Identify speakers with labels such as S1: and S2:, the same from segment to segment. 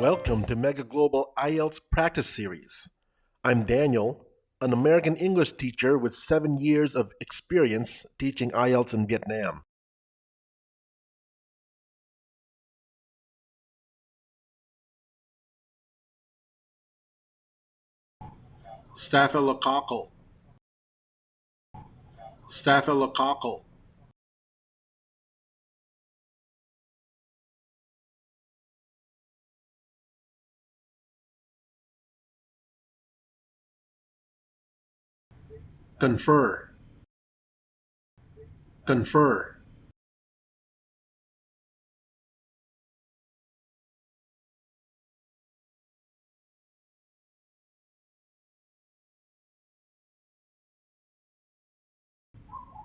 S1: Welcome to Mega Global IELTS Practice Series. I'm Daniel, an American English teacher with 7 years of experience teaching IELTS in Vietnam. Staphylococcal. Staphylococcal. Confer. Confer.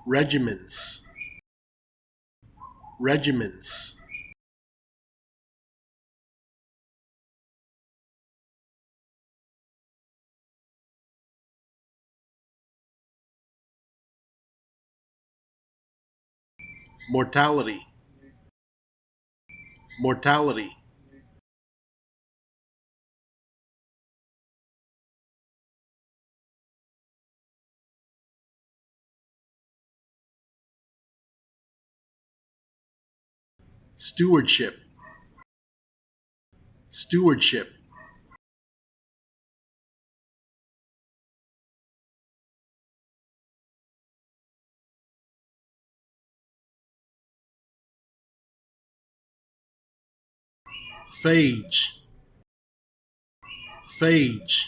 S1: Regiments. Regiments. Mortality. Mortality. Stewardship. Stewardship. Phage. Phage.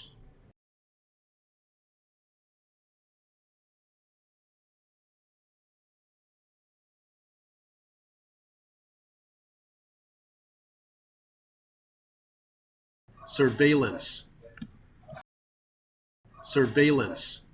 S1: Surveillance. Surveillance.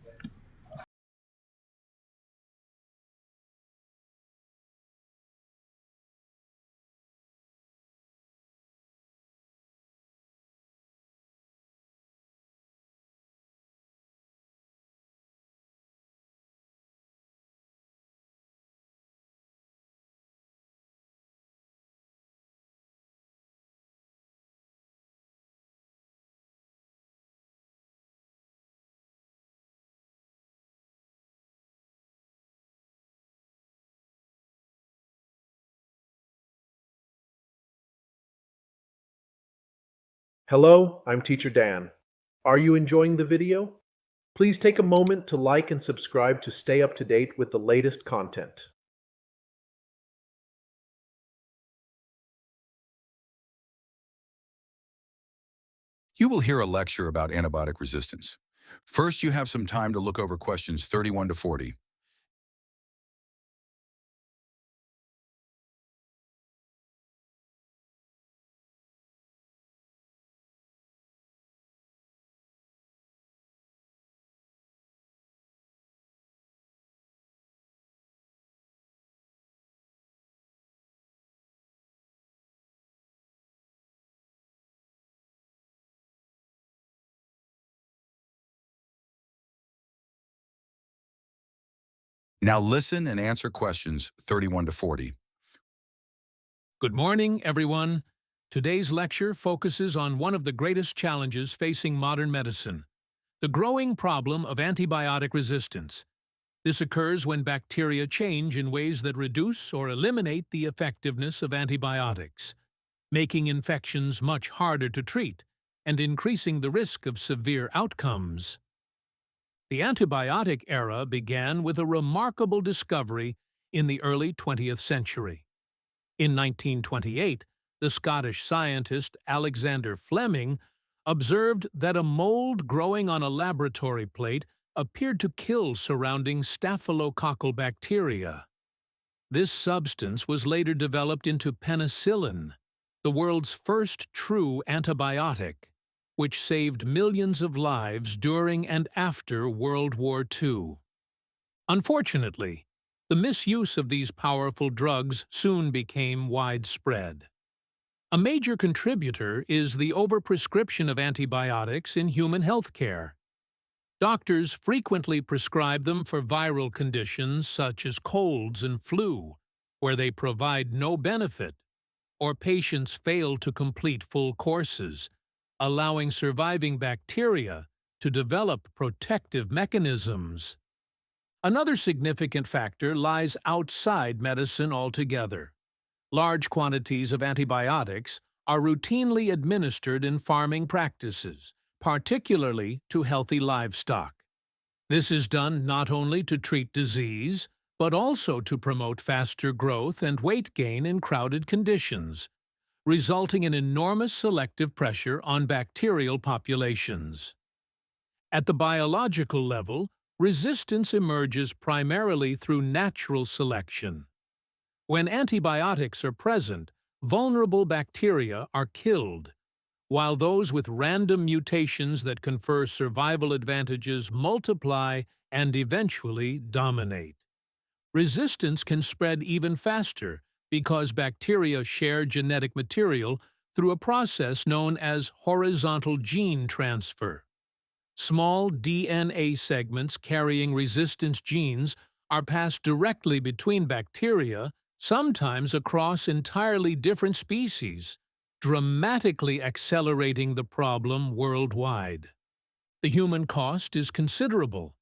S2: Hello, I'm Teacher Dan. Are you enjoying the video? Please take a moment to like and subscribe to stay up to date with the latest content.
S3: You will hear a lecture about antibiotic resistance. First, you have some time to look over questions 31 to 40. Now listen and answer questions 31 to 40.
S4: Good morning, everyone. Today's lecture focuses on one of the greatest challenges facing modern medicine, the growing problem of antibiotic resistance. This occurs when bacteria change in ways that reduce or eliminate the effectiveness of antibiotics, making infections much harder to treat and increasing the risk of severe outcomes. The antibiotic era began with a remarkable discovery in the early 20th century. In 1928, the Scottish scientist Alexander Fleming observed that a mold growing on a laboratory plate appeared to kill surrounding staphylococcal bacteria. This substance was later developed into penicillin, the world's first true antibiotic, which saved millions of lives during and after World War II. Unfortunately, the misuse of these powerful drugs soon became widespread. A major contributor is the overprescription of antibiotics in human health care. Doctors frequently prescribe them for viral conditions such as colds and flu, where they provide no benefit, or patients fail to complete full courses, allowing surviving bacteria to develop protective mechanisms. Another significant factor lies outside medicine altogether. Large quantities of antibiotics are routinely administered in farming practices, particularly to healthy livestock. This is done not only to treat disease, but also to promote faster growth and weight gain in crowded conditions, resulting in enormous selective pressure on bacterial populations. At the biological level, resistance emerges primarily through natural selection. When antibiotics are present, vulnerable bacteria are killed, while those with random mutations that confer survival advantages multiply and eventually dominate. Resistance can spread even faster because bacteria share genetic material through a process known as horizontal gene transfer. Small DNA segments carrying resistance genes are passed directly between bacteria, sometimes across entirely different species, dramatically accelerating the problem worldwide. The human cost is considerable.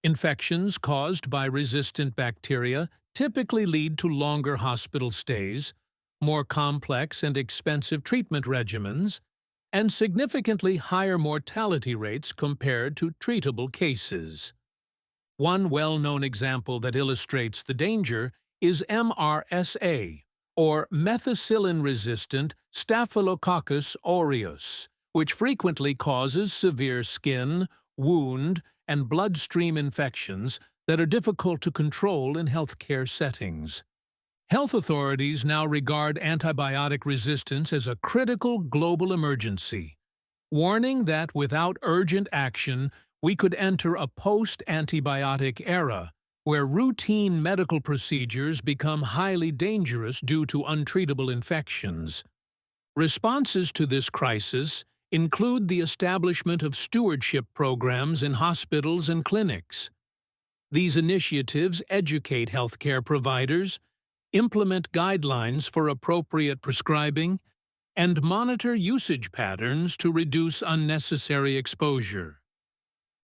S4: Infections caused by resistant bacteria typically lead to longer hospital stays, more complex and expensive treatment regimens, and significantly higher mortality rates compared to treatable cases. One well-known example that illustrates the danger is MRSA, or methicillin-resistant Staphylococcus aureus, which frequently causes severe skin, wound, and bloodstream infections that are difficult to control in healthcare settings. Health authorities now regard antibiotic resistance as a critical global emergency, warning that without urgent action, we could enter a post-antibiotic era where routine medical procedures become highly dangerous due to untreatable infections. Responses to this crisis include the establishment of stewardship programs in hospitals and clinics. These initiatives educate healthcare providers, implement guidelines for appropriate prescribing, and monitor usage patterns to reduce unnecessary exposure.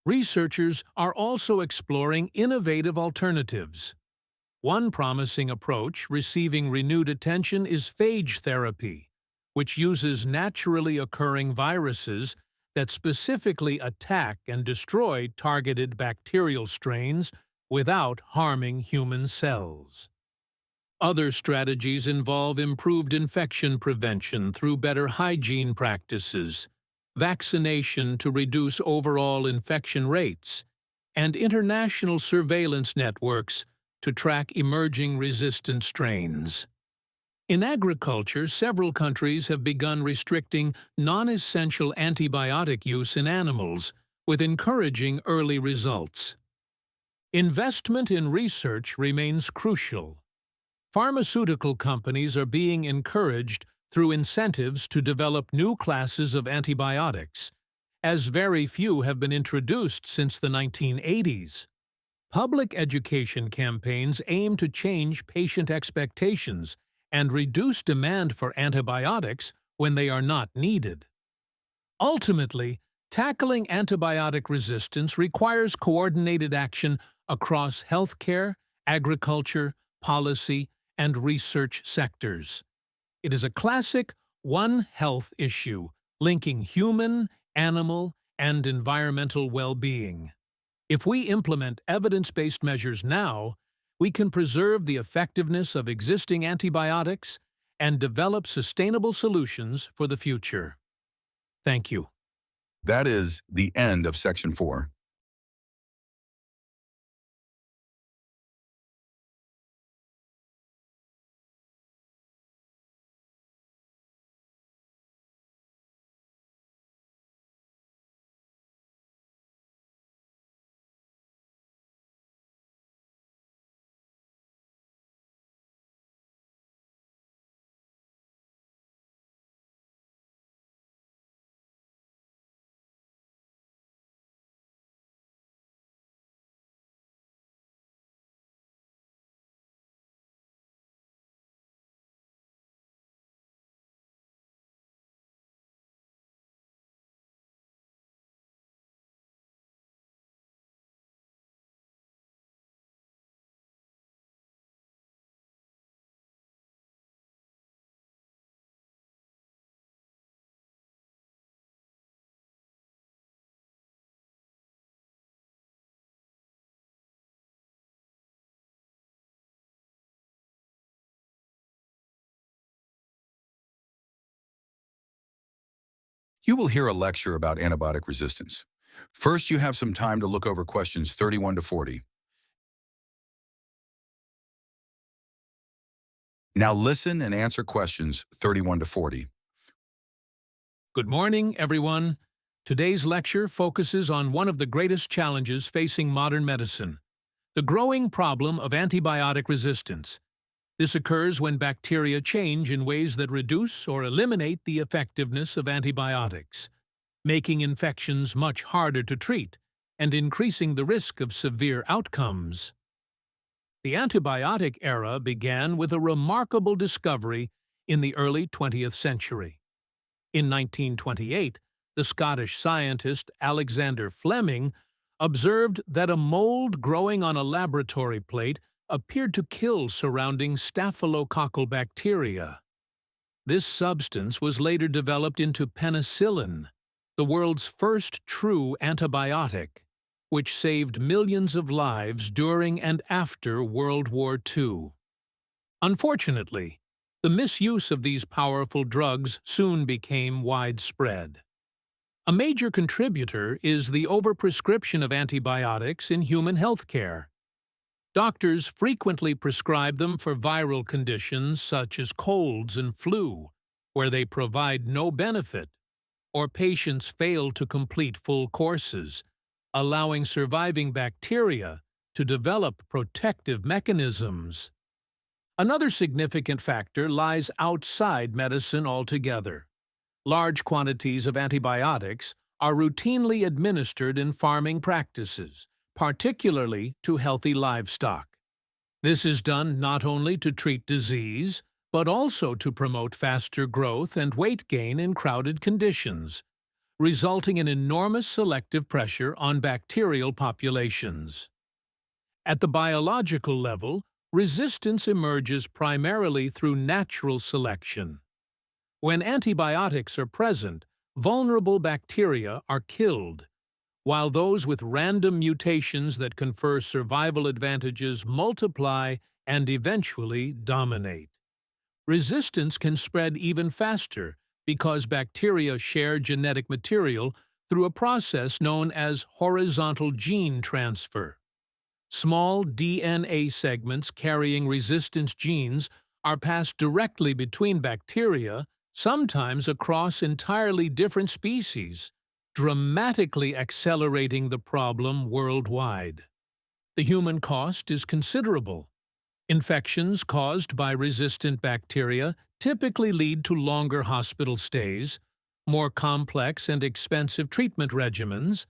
S4: Researchers are also exploring innovative alternatives. One promising approach receiving renewed attention is phage therapy, which uses naturally occurring viruses that specifically attack and destroy targeted bacterial strains without harming human cells. Other strategies involve improved infection prevention through better hygiene practices, vaccination to reduce overall infection rates, and international surveillance networks to track emerging resistant strains. In agriculture, several countries have begun restricting non-essential antibiotic use in animals, with encouraging early results. Investment in research remains crucial. Pharmaceutical companies are being encouraged through incentives to develop new classes of antibiotics, as very few have been introduced since the 1980s. Public education campaigns aim to change patient expectations and reduce demand for antibiotics when they are not needed. Ultimately, tackling antibiotic resistance requires coordinated action across healthcare, agriculture, policy, and research sectors. It is a classic One Health issue linking human, animal, and environmental well-being. If we implement evidence-based measures now, we can preserve the effectiveness of existing antibiotics and develop sustainable solutions for the future. Thank you.
S3: That is the end of Section 4. You will hear a lecture about antibiotic resistance. First, you have some time to look over questions 31 to 40. Now listen and answer questions 31 to 40.
S4: Good morning, everyone. Today's lecture focuses on one of the greatest challenges facing modern medicine, the growing problem of antibiotic resistance. This occurs when bacteria change in ways that reduce or eliminate the effectiveness of antibiotics, making infections much harder to treat and increasing the risk of severe outcomes. The antibiotic era began with a remarkable discovery in the early 20th century. In 1928, the Scottish scientist Alexander Fleming observed that a mold growing on a laboratory plate appeared to kill surrounding staphylococcal bacteria. This substance was later developed into penicillin, the world's first true antibiotic, which saved millions of lives during and after World War II. Unfortunately, the misuse of these powerful drugs soon became widespread. A major contributor is the overprescription of antibiotics in human healthcare. Doctors frequently prescribe them for viral conditions such as colds and flu, where they provide no benefit, or patients fail to complete full courses, allowing surviving bacteria to develop protective mechanisms. Another significant factor lies outside medicine altogether. Large quantities of antibiotics are routinely administered in farming practices, particularly to healthy livestock. This is done not only to treat disease, but also to promote faster growth and weight gain in crowded conditions, resulting in enormous selective pressure on bacterial populations. At the biological level, resistance emerges primarily through natural selection. When antibiotics are present, vulnerable bacteria are killed, while those with random mutations that confer survival advantages multiply and eventually dominate. Resistance can spread even faster because bacteria share genetic material through a process known as horizontal gene transfer. Small DNA segments carrying resistance genes are passed directly between bacteria, sometimes across entirely different species, dramatically accelerating the problem worldwide. The human cost is considerable. Infections caused by resistant bacteria typically lead to longer hospital stays, more complex and expensive treatment regimens,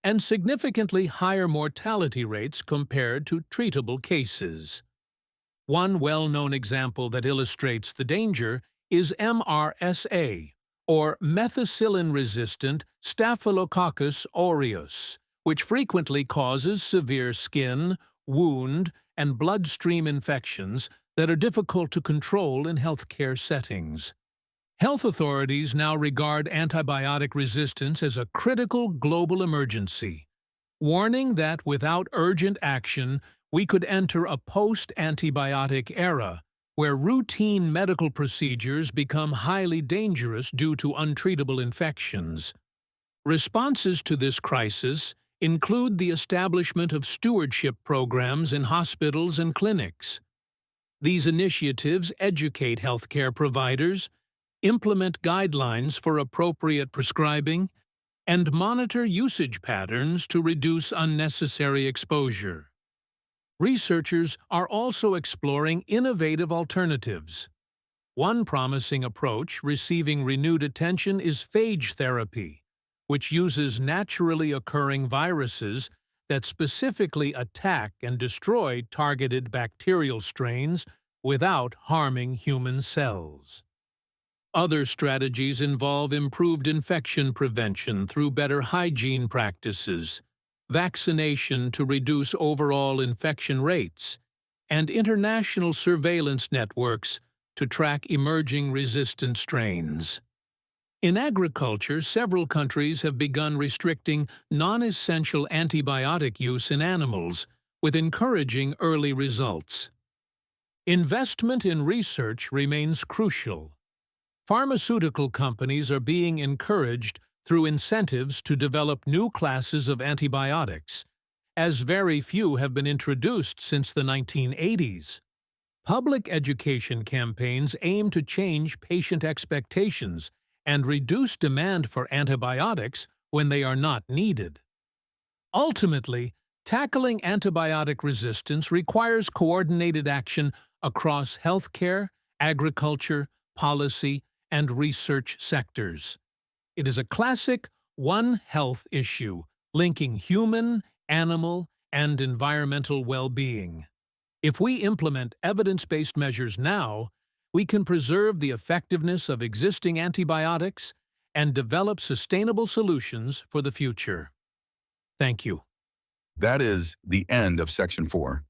S4: and significantly higher mortality rates compared to treatable cases. One well-known example that illustrates the danger is MRSA, or methicillin-resistant Staphylococcus aureus, which frequently causes severe skin, wound, and bloodstream infections that are difficult to control in healthcare settings. Health authorities now regard antibiotic resistance as a critical global emergency, warning that without urgent action, we could enter a post-antibiotic era where routine medical procedures become highly dangerous due to untreatable infections. Responses to this crisis include the establishment of stewardship programs in hospitals and clinics. These initiatives educate healthcare providers, implement guidelines for appropriate prescribing, and monitor usage patterns to reduce unnecessary exposure. Researchers are also exploring innovative alternatives. One promising approach receiving renewed attention is phage therapy, which uses naturally occurring viruses that specifically attack and destroy targeted bacterial strains without harming human cells. Other strategies involve improved infection prevention through better hygiene practices, vaccination to reduce overall infection rates, and international surveillance networks to track emerging resistant strains. In agriculture, several countries have begun restricting non-essential antibiotic use in animals, with encouraging early results. Investment in research remains crucial. Pharmaceutical companies are being encouraged through incentives to develop new classes of antibiotics, as very few have been introduced since the 1980s. Public education campaigns aim to change patient expectations and reduce demand for antibiotics when they are not needed. Ultimately, tackling antibiotic resistance requires coordinated action across healthcare, agriculture, policy, and research sectors. It is a classic One Health issue, linking human, animal, and environmental well-being. If we implement evidence-based measures now, we can preserve the effectiveness of existing antibiotics and develop sustainable solutions for the future. Thank you.
S3: That is the end of Section 4.